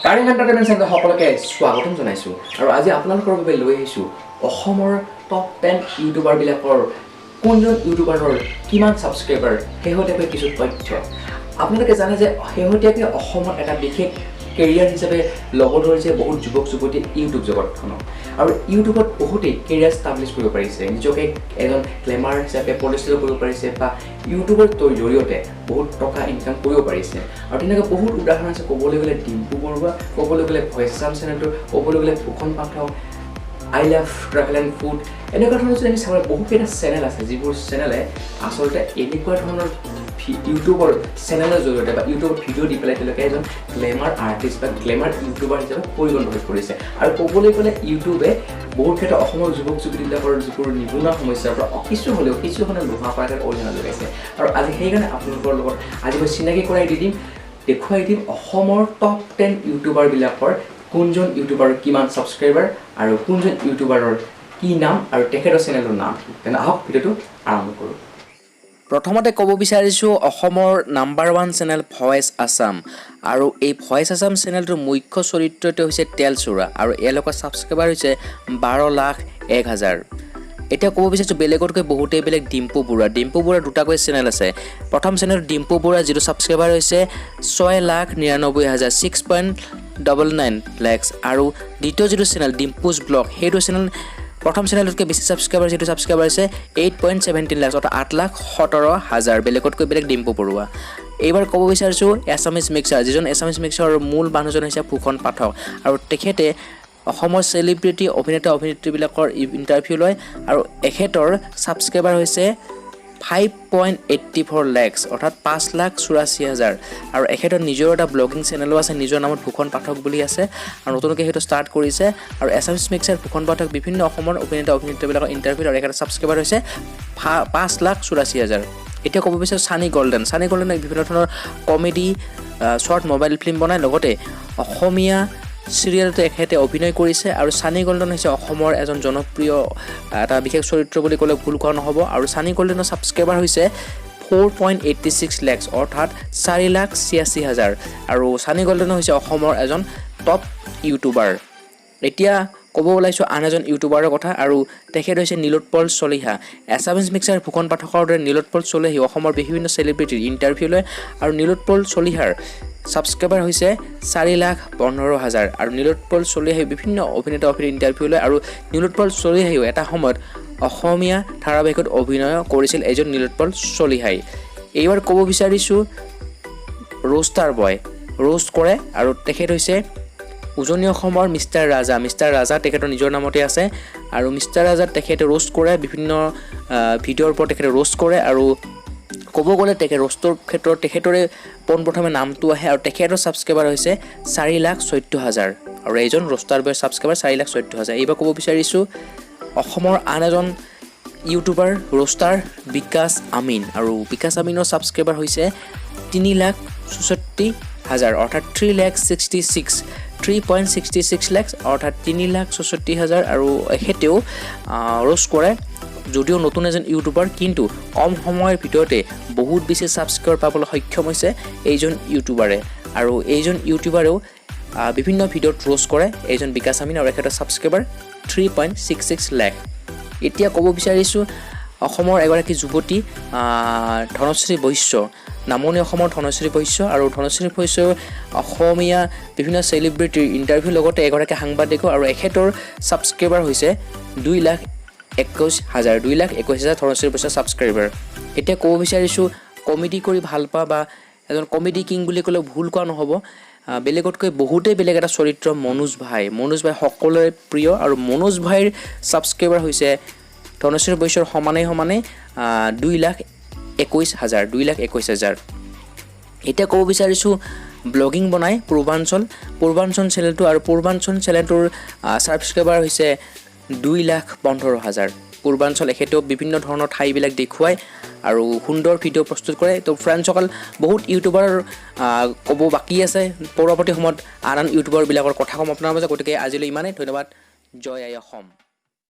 current entertainment channel সকলোকে স্বাগতম জনাইছোঁ আৰু আজি আপোনালোকৰ বাবে লৈ আহিছোঁ অসমৰ টপ 10 ইউটিউবাৰবিলাকৰ কোনজন ইউটিউবাৰৰ কিমান ছাবস্ক্ৰাইবাৰ শেহতীয়াকৈ কিছু তথ্য আপোনালোকে জানে যে শেহতীয়াকৈ অসমত এটা বিশেষ কেৰিয়াৰ হিচাপে ল'ব ধৰিছে বহুত যুৱক যুৱতীয়ে ইউটিউব জগতখনক আৰু ইউটিউবত বহুতেই কেৰিয়াৰ ষ্টাব্লিছ কৰিব পাৰিছে নিজকে এজন গ্লেমাৰ হিচাপে প্ৰতিষ্ঠিত কৰিব পাৰিছে বা ইউটিউবৰ জৰিয়তে বহুত টকা ইনকাম কৰিব পাৰিছে আৰু তেনেকৈ বহুত উদাহৰণ আছে ক'বলৈ গ'লে ডিম্পু বৰুৱা ক'বলৈ গ'লে ভইচ আছাম চেনেলটো ক'বলৈ গ'লে Phukan Pathak I love travel and food এনেকুৱা ধৰণৰ যদি আমি চাবলৈ বহুকেইটা চেনেল আছে যিবোৰ চেনেলে আচলতে এনেকুৱা ধৰণৰ ইউটিউবৰ চেনেলৰ জৰিয়তে বা ইউটিউবত ভিডিঅ' দি পেলাই তেওঁলোকে এজন গ্লেমাৰ আৰ্টিষ্ট বা গ্লেমাৰ ইউটিউবাৰ হিচাপে পৰিগণিত হৈ পৰিছে আৰু ক'বলৈ গ'লে ইউটিউবে বহুত ক্ষেত্ৰত অসমৰ যুৱক যুৱতীবিলাকৰ যিবোৰ নিবনুৱা সমস্যাৰ পৰা কিছু হ'লেও নোহোৱা কৰাৰ অৰিহণা যোগাইছে আৰু আজি সেইকাৰণে আপোনালোকৰ লগত আজি মই চিনাকি কৰাই দেখুৱাই দিম অসমৰ টপ 10 ইউটিউবাৰবিলাকৰ কোনজন ইউটিউবাৰৰ কিমান ছাবস্ক্ৰাইবাৰ আৰু কোনজন ইউটিউবাৰৰ কি নাম আৰু তেখেতৰ চেনেলৰ নাম তেনে আহক ভিডিঅ'টো আৰম্ভ কৰোঁ প্ৰথমতে ক'ব বিচাৰিছোঁ অসমৰ নাম্বাৰ 1 চেনেল ভইচ আছাম আৰু এই ভইচ আছাম চেনেলটোৰ মুখ্য চৰিত্ৰটো হৈছে তেলচুৰা আৰু এওঁলোকৰ ছাবস্ক্ৰাইবাৰ হৈছে 12,01,000 এতিয়া ক'ব বিচাৰিছোঁ বেলেগতকৈ বহুতেই বেলেগ ডিম্পু বৰুৱা দুটাকৈ চেনেল আছে প্ৰথম চেনেল ডিম্পু বৰুৱা যিটো ছাবস্ক্ৰাইবাৰ হৈছে 6,99,000 6.99 lakhs আৰু দ্বিতীয় যিটো চেনেল ডিম্পুজ ব্লগ সেইটো চেনেল প্ৰথম চেনেলতকৈ বেছি ছাবস্ক্ৰাইবাৰ যিটো ছাবস্ক্ৰাইবাৰ আছে 8.17 lakhs অৰ্থাৎ 8,17,000 বেলেগতকৈ বেলেগ ডিম্পু বৰুৱা এইবাৰ ক'ব বিচাৰিছোঁ এছামিজ মিক্সাৰ যিজন এছামিজ মিক্সাৰৰ মূল মানুহজন হৈছে ফুকন পাঠক আৰু তেখেতে অসমৰ চেলিব্ৰিটি অভিনেত্ৰীবিলাকৰ ইণ্টাৰভিউ লয় আৰু এখেতৰ ছাবস্ক্ৰাইবাৰ হৈছে 5.84 lakhs অৰ্থাৎ 5,84,000 আৰু এখেতৰ নিজৰ এটা ব্লগিং চেনেলো আছে নিজৰ নামত ফুকন পাঠক বুলি আছে আৰু নতুনকৈ সেইটো ষ্টাৰ্ট কৰিছে আৰু এছামিজ মিক্সাৰ ফুকন পাঠক বিভিন্ন অসমৰ অভিনেত্ৰীবিলাকৰ ইণ্টাৰভিউ আৰু এখেতৰ ছাবস্ক্ৰাইবাৰ হৈছে 5,84,000 এতিয়া ক'ব বিচাৰোঁ ছানী গল্ডেন বিভিন্ন ধৰণৰ কমেডি শ্বৰ্ট মোবাইল ফিল্ম বনাই লগতে অসমীয়া চিৰিয়েলটো এখেতে অভিনয় কৰিছে আৰু ছানী গল্ডেন হৈছে অসমৰ এজন জনপ্ৰিয় এটা বিশেষ চৰিত্ৰ বুলি ক'লে ভুল কোৱা নহ'ব আৰু ছানী গল্ডেনৰ ছাবস্ক্ৰাইবাৰ হৈছে 4.86 lakhs অৰ্থাৎ 4,86,000 আৰু ছানী গল্ডেন হৈছে অসমৰ এজন টপ ইউটিউবাৰ এতিয়া ক'ব ওলাইছোঁ আন এজন ইউটিউবাৰৰ কথা আৰু তেখেত হৈছে নীলোৎপল চলিহা এছামিজ মিক্সাৰ ফুকন পাঠকৰ দৰে নীলোৎপল চলিহাই অসমৰ বিভিন্ন চেলিব্ৰিটিৰ ইণ্টাৰভিউ লয় আৰু নীলোৎপল চলিহাৰ ছাবস্ক্ৰাইবাৰ হৈছে 4,15,000 আৰু নীলোৎপল চলিহাই বিভিন্ন অভিনেত্ৰীৰ ইণ্টাৰভিউ লয় আৰু নীলোৎপল চলিহাইও এটা সময়ত অসমীয়া ধাৰাবাহিকত অভিনয় কৰিছিল এজন নীলোৎপল চলিহাই এইবাৰ ক'ব বিচাৰিছোঁ ৰোষ্টাৰ বয় ৰোষ্ট কৰে আৰু তেখেত হৈছে উজনি অসমৰ মিষ্টাৰ ৰাজা তেখেতৰ নিজৰ নামতে আছে আৰু মিষ্টাৰ ৰাজাত তেখেতে ৰোষ্ট কৰে বিভিন্ন ভিডিঅ'ৰ ওপৰত তেখেতে ৰোষ্ট কৰে আৰু ক'ব গ'লে তেখেত ৰোষ্টৰ ক্ষেত্ৰত তেখেতৰে পোনপ্ৰথমে নামটো আহে আৰু তেখেতৰ ছাবস্ক্ৰাইবাৰ হৈছে 4,14,000 আৰু এইজন ৰোষ্টাৰ বয়ৰ ছাবস্ক্ৰাইবাৰ 4,14,000 এইবাৰ ক'ব বিচাৰিছোঁ অসমৰ আন এজন ইউটিউবাৰ ৰোষ্টাৰ বিকাশ আমিন আৰু বিকাশ আমিনৰ ছাবস্ক্ৰাইবাৰ হৈছে 3,64,000 অৰ্থাৎ 3.66 lakhs অৰ্থাৎ 3,64,000 আৰু এখেতেও ৰোষ্ট কৰে যদিও নতুন এজন ইউটিউবাৰ কিন্তু কম সময়ৰ ভিতৰতে বহুত বেছি ছাবস্ক্ৰাইবাৰ পাবলৈ সক্ষম হৈছে এইজন ইউটিউবাৰে আৰু এইজন ইউটিউবাৰেও বিভিন্ন ভিডিঅ'ত ৰোষ্ট কৰে এইজন বিকাশ আমিন আৰু এখেতৰ ছাবস্ক্ৰাইবাৰ 3.66 lakh এতিয়া ক'ব বিচাৰিছোঁ অসমৰ এগৰাকী যুৱতী ধনশ্ৰী বৈশ্য নামনি অসমৰ ধনশ্ৰী বৈশ্য আৰু ধনশ্ৰী বৈশ্যই অসমীয়া বিভিন্ন চেলিব্ৰিটিৰ ইণ্টাৰভিউ লগতে এগৰাকী সাংবাদিকো আৰু এখেতৰ ছাবস্ক্ৰাইবাৰ হৈছে 2,21,000 ধনশ্ৰী বৈশ্যৰ ছাবস্ক্ৰাইবাৰ এতিয়া ক'ব বিচাৰিছোঁ কমেডি কৰি ভাল পোৱা বা এজন কমেডি কিং বুলি ক'লে ভুল কোৱা নহ'ব বেলেগতকৈ বহুতেই বেলেগ এটা চৰিত্ৰ মনোজ ভাই সকলোৰে প্ৰিয় আৰু মনোজ ভাইৰ ছাবস্ক্ৰাইবাৰ হৈছে ধনশ্ৰী বৈশ্যৰ সমানে 2,21,000 এতিয়া ক'ব বিচাৰিছোঁ ব্লগিং বনাই পূৰ্বাঞ্চল চেনেলটো আৰু পূৰ্বাঞ্চল চেনেলটোৰ ছাবস্ক্ৰাইবাৰ হৈছে 2,15,000 পূৰ্বাঞ্চল এখেতেও বিভিন্ন ধৰণৰ ঠাইবিলাক দেখুৱায় আৰু সুন্দৰ ভিডিঅ' প্ৰস্তুত কৰে তো ফ্ৰেণ্ডসকল বহুত ইউটিউবাৰ ক'ব বাকী আছে পৰৱৰ্তী সময়ত আন ইউটিউবাৰবিলাকৰ কথা ক'ম আপোনাৰ মাজত গতিকে আজিলৈ ইমানেই ধন্যবাদ জয় আই অসম